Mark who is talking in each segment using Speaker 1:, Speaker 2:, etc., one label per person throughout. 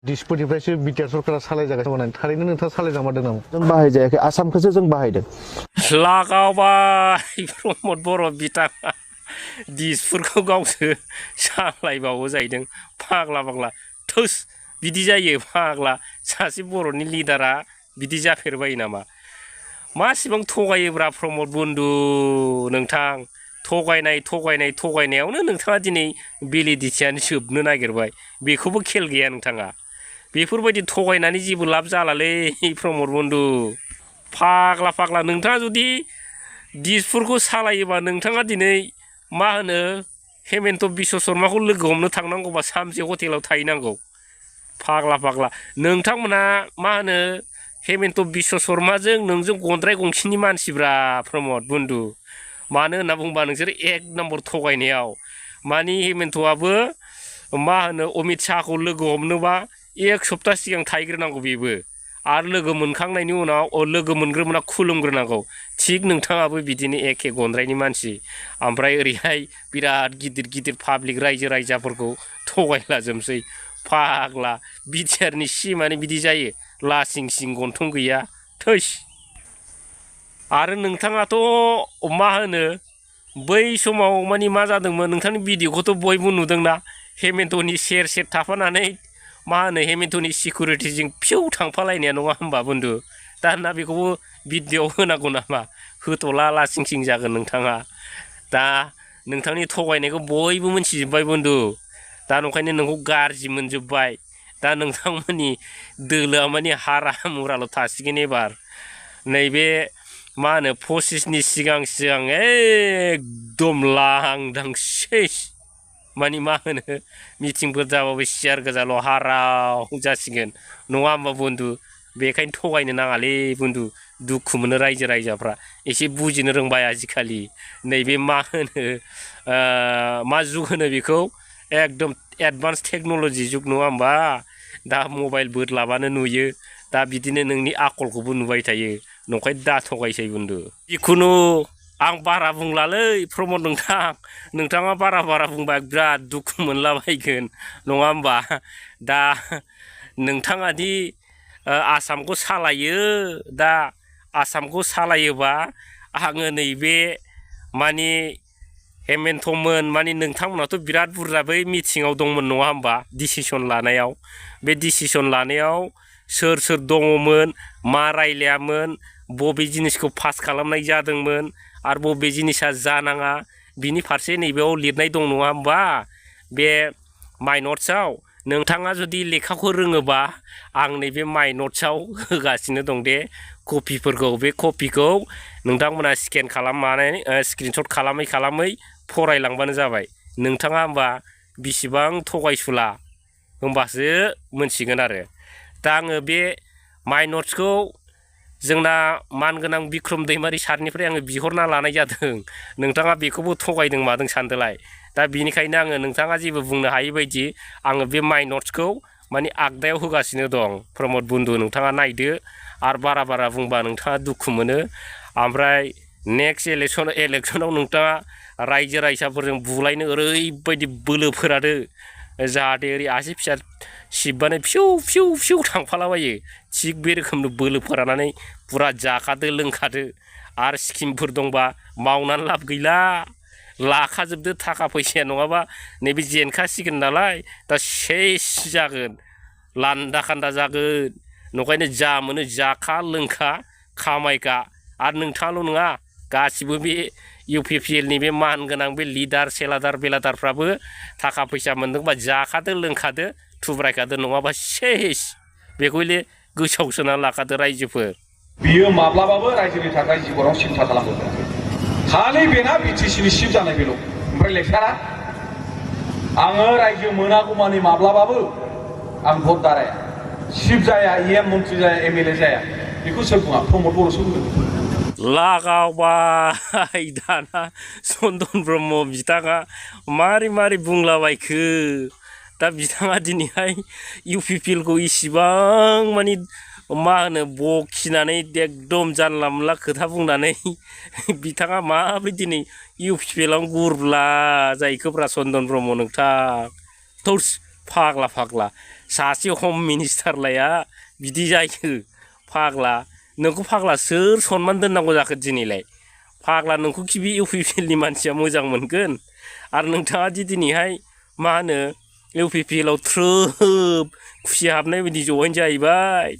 Speaker 1: दिसपुरनिफ्रायसो BTR सरकारा सालायजागासिनो थारैनो नोंथाङा सालायजामारदों नामा?
Speaker 2: जों बाहायजायाखै आसामखौसो जों बाहायदों।
Speaker 3: लागावबाय प्रमद बर' बिथाङा दिसपुरखौ गावसो सालायबावो जाहैदों फाग्ला फाग्ला थोस बिदि जायो फाग्ला सासे बर'नि लिडारा बिदि जाफेरबाय नामा? मासिबां थगायोब्रा प्रमद बन्धु नोंथां थगायनायावनो नोंथाङा दिनै भेलिडिटियानो जोबनो नागिरबाय बेखौबो खेल गैया नोंथाङा। बेफोरबायदि थगायनानै जेबो लाब जालालै प्रमद बन्धु फाग्ला फाग्ला नोंथाङा जुदि दिसपुरखौ सालायोबा नोंथाङा दिनै मा होनो हेमन्त बिश्व शर्माखौ लोगो हमनो थांनांगौबा सामसे हटेलाव थाहैनांगौ फाग्ला फाग्ला नोंथांमोना मा होनो हेमन्त बिश्व शर्माजों नोंजों गन्द्राय गंसेनि मानसिब्रा प्रमद बन्धु मानो होनना बुंबा नोंसोर एक नम्बर थगायनायाव मानि हेमन्तआबो मा होनो अमित शाहखौ लोगो हमनोबा एक सप्ता सिगां थाहैग्रोनांगौ बेबो आरो लोगो मोनखांनायनि उनाव लोगो मोनग्रोमोना खुलुमग्रोनांगौ थिग नोंथाङाबो बिदिनो एखे गन्द्रायनि मानसि ओमफ्राय ओरैहाय बिराद गिदिर गिदिर पाब्लिक रायजो राजाफोरखौ थगायलाजोबसै फाग्ला बिटिआरनि सिमानो बिदि जायो लासिं सिं गन्थं गैया थैस आरो नोंथाङाथ' मा होनो बै समाव मानि मा जादोंमोन नोंथांनि भिडिअखौथ' बयबो नुदोंना हेमन्तनि सेर सेर थाफानानै मा होनो हेमन्तनि सिकिउरिटिजों फिउ थांफालायनाया नङा होमबा बन्धु दाना बेखौबो भिडिअ'आव होनांगौ नामा होथ'ला लासिं सिं जागोन नोंथाङा दा नोंथांनि थगायनायखौ बयबो मिथिजोब्बाय बन्धु दा नंखायनो नोंखौ गाज्रि मोनजोब्बाय दा नोंथांमोननि दोलोआ माने हारा मुराल' थासिगोन एबार नैबे मा होनो 25नि सिगां एकदम लांदां सेस मानि मा होनो मिटिंफोर जाबाबो सियार गोजाल' हाराव जासिगोन नङा होमबा बन्धु बेखायनो थगायनो नाङालै बन्धु दुखु मोनो रायजो राजाफ्रा एसे बुजिनो रोंबाय आजिखालि नैबे मा होनो मा जुग होनो बेखौ एकदम एडभान्स टेक्न'लजि जुग नङा होमबा दा मबाइल बोदलाबानो नुयो दा बिदिनो नोंनि आखलखौबो नुबाय थायो नंखायनो दा थगायसै बन्धु जिखुनु आं बारा बुंलालै प्रमद नोंथाङा बारा बुंबा बिराद दुखु मोनलाबायगोन नङा होमबा दा नोंथाङा दि आसामखौ सालायो दा आसामखौ सालायोबा आङो नैबे मानि हेमन्तमोन मानि नोंथांमोनाथ' बिराद बुरजा बै मिटिङाव दंमोन नङा होमबा डिसिसन लानायाव बे डिसिसन लानायाव सोर सोर दङमोन मा रायलायामोन बबे जिनिसखौ पास खालामनाय जादोंमोन आरो बबे जिनिसा जानाङा बिनि फारसे नैबेयाव लिरनाय दं नङा होमबा बे माइ नट्सआव नोंथाङा जुदि लेखाखौ रोङोबा आं नैबे माइ नट्सआव होगासिनो दं दे कपिफोरखौ बे कपिखौ नोंथांमोना स्केन खालामनानै स्क्रिनशट खालामै फरायलांबानो जाबाय नोंथाङा होमबा बिसिबां थगायसुला होमबासो मोनसिगोन आरो दा आङो बे माइ नट्सखौ जोंना मानगोनां बिक्रम दैमारि सारनिफ्राय आङो बिहरना लानाय जादों नोंथाङा बेखौबो थगायदों मादों सानदोलाय दा बिनिखायनो आङो नोंथाङा जेबो बुंनो हायै बायदि आङो बे माइ नट्सखौ माने आगदायाव होगासिनो दं प्रमद बन्धु नोंथाङा नायदो आरो बारा बुंबा नोंथाङा दुखु मोनो ओमफ्राय नेक्स्ट इलेक्सनाव नोंथाङा रायजो राजाफोरजों बुलायनो ओरैबायदि बोलो फोरादो जाहाथे ओरै आसि फिसा सिबबानो फिउ थांफालाबायो थिग बे रोखोमनो बोलो फोरानानै फुरा जाखादो लोंखादो आरो स्किमफोर दंबा मावनानै लाब गैला लाखाजोबदो थाखा फैसाया नङाबा नैबे जेनखासिगोन नालाय दा सेस जागोन लान्दा खान्दा जागोन नंखायनो जा मोनो जाखा लोंखा खामायखा आरो नोंथाङाल' नङा गासिबो बे इउपिपिएलनि बे मानगोनां बे लिडार सेलादार बेलादारफ्राबो थाखा फैसा मोन्दोंबा जाखादो लोंखादो थुब्रायखादो नङाबा सेस बेखौले गोसोआव सोनानै लाखादो रायजोफोर
Speaker 4: बियो माब्लाबाबो रायजोनि थाखाय जिबनाव सिन्था खालामगोन खालि बेना बिटिसिनि सिफ जानाय बेल' ओमफ्राय लेक्सारा आङो रायजो मोनागौमानि माब्लाबाबो आं भट दाराया सिफ जाया इएम मन्थ्रि जाया एमएलए जाया बेखौ सोर बुङा प्रमद बर'सो बुंदों
Speaker 3: लागावबाय दाना चन्दन ब्रह्म बिथाङा मारै बुंलाबायखो दा बिथाङा दिनैहाय इउपिपिएलखौ इसिबां मानि मा होनो बखिनानै एकदम जानला मोनला खोथा बुंनानै बिथाङा माब्रै दिनै इउपिपिएलावनो गुरब्ला जाहैखोब्रा चन्दन ब्रह्म नोंथां थौस फाग्ला सासे हम मिनिस्टारलाया बिदि जायो फाग्ला नोंखौ फाग्ला सोर सनमान दोननांगौ जाखो दिनैलाय फाग्ला नोंखौ कि बे इउपिपिएलनि मानसिया मोजां मोनगोन आरो नोंथाङा दि दिनैहाय मा होनो इउपिपिएलआव थ्रोब खुसि हाबनाय बायदि जइन जाहैबाय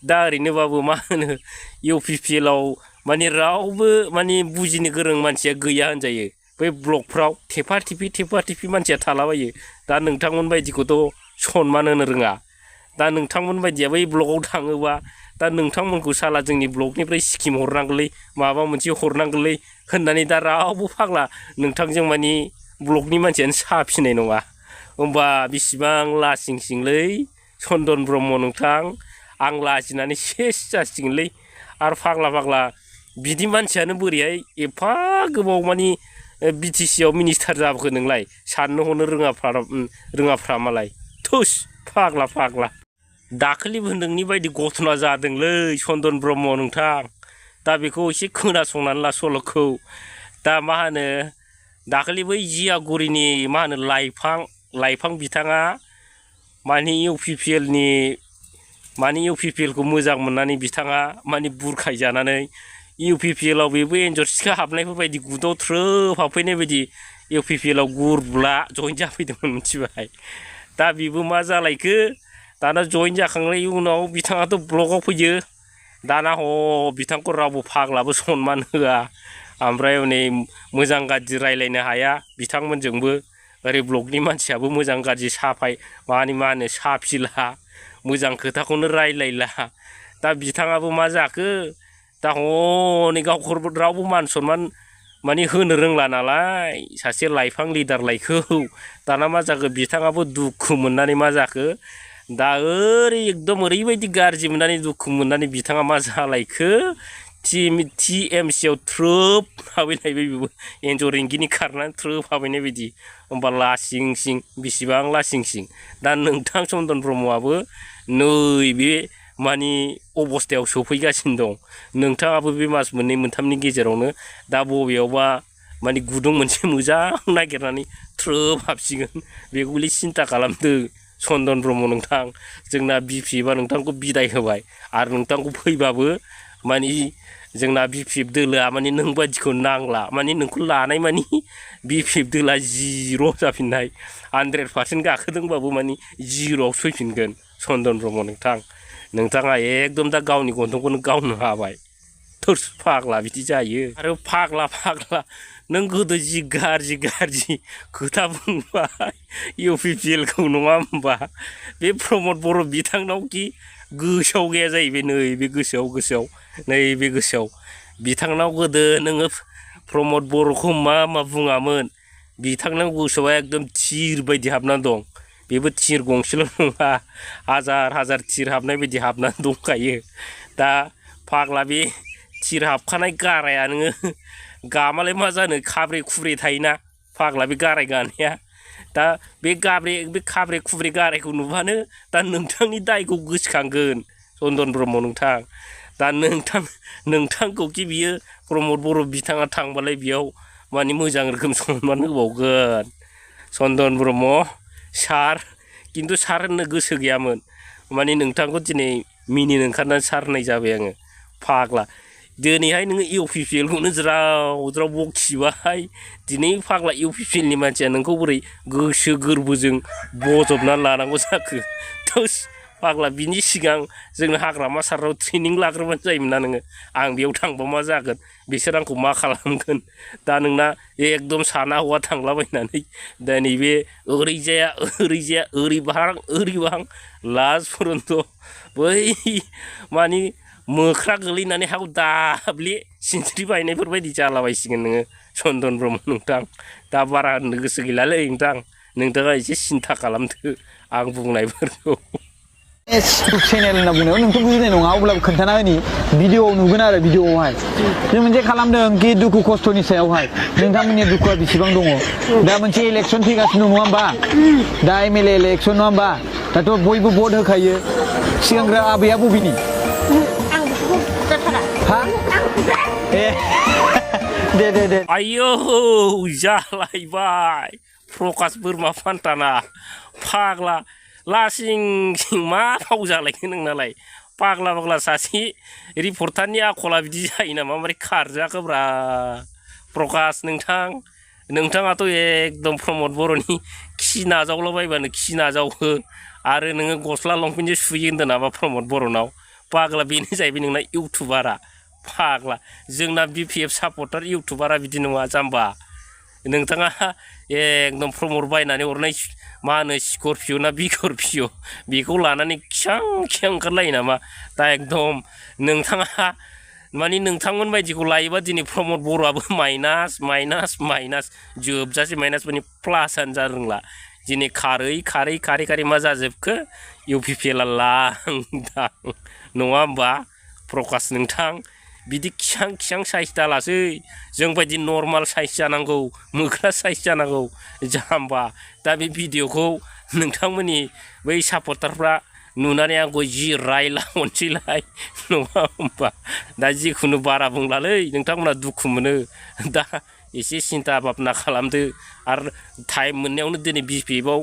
Speaker 3: दा ओरैनोबाबो मा होनो इउपिपिएलआव माने रावबो माने बुजिनो गोरों मानसिया गैया होनजायो बै ब्लकफ्राव थेफा टिपि मानसिया थालाबायो दा नोंथांमोन बायदिखौथ' सनमान होनो रोङा दा नोंथांमोन बायदिया बै ब्लकआव थाङोबा दा नोंथांमोनखौ साला जोंनि ब्लकनिफ्राय स्किम हरनांगौलै माबा मोनसे हरनांगौलै होननानै दा रावबो फाग्ला नोंथांजों माने ब्लकनि मानसियानो साफिनाय नङा होमबा बेसेबां लासिंसिंलै चन्दन ब्रह्म नोंथां आं लाजिनानै सेस जासिगोनलै आरो फाग्ला बिदि मानसियानो बोरैहाय एफा गोबाव माने बिटिसिआव मिनिस्टार जाबोखो नोंलाय साननो हनो रोङाफ्रा मालाय थुस फाग्ला दाखालिबो नोंनि बायदि घटना जादोंलै चन्दन ब्रह्म नोंथां दा बेखौ एसे खोनासंनानै ला सल'खौ दा मा होनो दाखालि बै जियागुरिनि मा होनो लाइफां बिथाङा माने इउपिपिएलखौ मोजां मोननानै बिथाङा माने बुरखायजानानै इउपिपिएलआव बेबो एन्जर सिखा हाबनायफोर बायदि गुदाव थ्रोब हाबफैनाय बायदि इउपिपिएलआव गुरब्ला जइन जाफैदोंमोन मिथिबाय दा बेबो मा जालायखो दाना जइन जाखांनायनि उनाव बिथाङाथ' ब्लकआव फैयो दाना बिथांखौ रावबो फाग्लाबो सनमान होआ ओमफ्राय हनै मोजां गाज्रि रायलायनो हाया बिथांमोनजोंबो ओरै ब्लकनि मानसियाबो मोजां गाज्रि मा होनो साफिला मोजां खोथाखौनो रायलायला दा बिथाङाबो मा जाखो दा हनै गावखौ रावबो मान सनमान माने होनो रोंला नालाय सासे लाइफां लिडारलायखौ दाना मा जाखो बिथाङाबो दुखु मोननानै मा जाखो दा एकदम ओरैबायदि गाज्रि मोननानै दुखु मोननानै बिथाङा मा जालायखो टिएमसिआव थ्रोब हाबैलायबाय बेबो एन्जर इंगिनि खारनानै थ्रोब हाबैनाय बायदि होमबा लासिंसिं बेसेबां लासिंसिं दा नोंथां चन्दन ब्रह्मआबो नैबे माने अबस्थायाव सफैगासिनो दं नोंथाङाबो बे मास मोननै मोनथामनि गेजेरावनो दा बबेयावबा माने गुदुं मोनसे मोजां नागिरनानै थ्रोब हाबसिगोन बेखौले सिन्था खालामदो चन्दन ब्रह्म नोंथां जोंना बिपिएफआ नोंथांखौ बिदाय होबाय आरो नोंथांखौ फैबाबो माने जोंना बिपिएफ दोलोआ माने नों बायदिखौ नांला माने नोंखौ लानाय माने बिपिएफ दोलोआ जिर' जाफिननाय 100% गाखोदोंबाबो माने जिर'आव फैफिनगोन चन्दन ब्रह्म नोंथाङा एकदम दा गावनि गन्थंखौनो गावनो हाबाय थोर्स फाग्ला बिदि जायो आरो फाग्ला नों गोदो जि गाज्रि खोथा बुंबाय इउपिपिएलखौ नङा होमबा बे प्रमद बर' बिथांनाव कि गोसोआव गैया जाहैबाय नैबे गोसोआव बिथांनाव गोदो नोङो प्रमद बर'खौ मा बुङामोन बिथांनाव गोसोआव एकदम थिर बायदि हाबनानै दं बेबो थिर गंसेल' नङा हाजार थिर हाबनाय बायदि हाबनानै दंखायो दा फाग्ला बे थिर हाबखानाय गाराया नोङो गामालाय मा जानो खाब्रे खुब्रे थायोना फाग्ला बे गाराय गानाया दा बे खाब्रे खुब्रे गारायखौ नुबानो दा नोंथांनि दायखौ गोसोखांगोन चन्दन ब्रह्म नोंथां दा नोंथांखौ कि बियो प्रमद बर' बिथाङा थांबालाय बेयाव माने मोजां रोखोम सनमान होबावगोन चन्दन ब्रह्म सार खिन्थु सार होननो गोसो गैयामोन माने नोंथांखौ दिनै मिनिनो ओंखारनानै सार होननाय जाबाय आङो फाग्ला दिनैहाय नोङो इउपिपिएलखौनो ज्राव बखिबाय दिनै फाग्ला इउपिपिएलनि मानसिया नोंखौ बोरै गोसो गोरबोजों बजबनानै लानांगौ जाखो थोस फाग्ला बिनि सिगां जोंनो हाग्रामा साराव ट्रेनिं लाग्रोबानो जायोमोन ना नोङो आं बेयाव थांबा मा जागोन बिसोर आंखौ मा खालामगोन दा नोंना एकदम साना हौवा थांलाबायनानै दा नैबे ओरैजाया ओरै बाहां लास्ट फरन्थ बै माने मोख्रा गोलैनानै हाव दाब्ले सिनस्रि बायनायफोर बायदि जालाबायसिगोन नोङो चन्दन ब्रह्म नोंथां दा बारा होननो गोसो गैलालै नोंथाङा एसे सिन्था खालामदो आं बुंनायफोरखौ
Speaker 5: चेनेल होनना बुंनायाव नोंथ' बुजिनाय नङा अब्लाबो खोन्थाना होनि भिडिअ'आव नुगोन आरो भिडिअ'आवहाय जों मोनसे खालामदों कि दुखु खस्थ'नि सायावहाय नोंथांमोननि दुखुआ बेसेबां दङ दा मोनसे इलेक्सन फैगासिनो दं नङा होमबा दा एमएलए इलेक्सन नङा होमबा दाथ' बयबो भट होखायो सिगांग्रो आबैया बबेनि हा दे
Speaker 3: आयौ जालायबाय प्रकाश बोरमा फान्थाना फाग्ला लासिं सिं मा फाव जालायखो नोंनालाय फाग्ला फाग्ला सासे रिपर्टारनि आखला बिदि जायो नामा मारै खारजाखोब्रा प्रकाश नोंथाङाथ' एकदम प्रमद बर'नि खि नाजावलाबायबानो खि नाजावो आरो नोङो गस्ला लंपेन्टसो सुयो होन्दों नामा प्रमद बर'नाव फाग्ला बेनो जाहैबाय नोंना इउटुबारा फाग्ला जोंना BPF सापर्टार इउटुबारा बिदि नङा जाम्बा नोंथाङा एकदम प्रमद बायनानै हरनाय मा होनो स्करपिय ना बिकरपिय बेखौ लानानै खियां खियां ओंखारलायो नामा दा एकदम नोंथाङा माने नोंथांमोन बायदिखौ लायोबा दिनै प्रमद बर'आबो माइनास माइनास माइनास जोबजासे माइनास माने प्लासानो जानो रोंला दिनै खारै मा जाजोबखो UPPL लांदां नङा होमबा प्रकाश नोंथां बिदि खियां साइज दालासै जोंबायदि नर्माल साइज जानांगौ मोख्रा साइज जानांगौ जाम्बा दा बे भिडिअखौ नोंथांमोननि बै सापर्टारफ्रा नुनानै आंखौ जि रायला हरसैलाय नङा होमबा दा जिखुनु बारा बुंलालै नोंथांमोना दुखु मोनो दा एसे सिन्था भाबना खालामदो आरो टाइम मोननायावनो दिनै BPFआव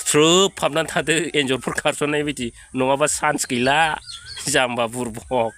Speaker 3: थ्रोब हाबनानै थादो एन्जरफोर खारसननाय बायदि नङाबा चान्स गैला जाम्बा बुरबक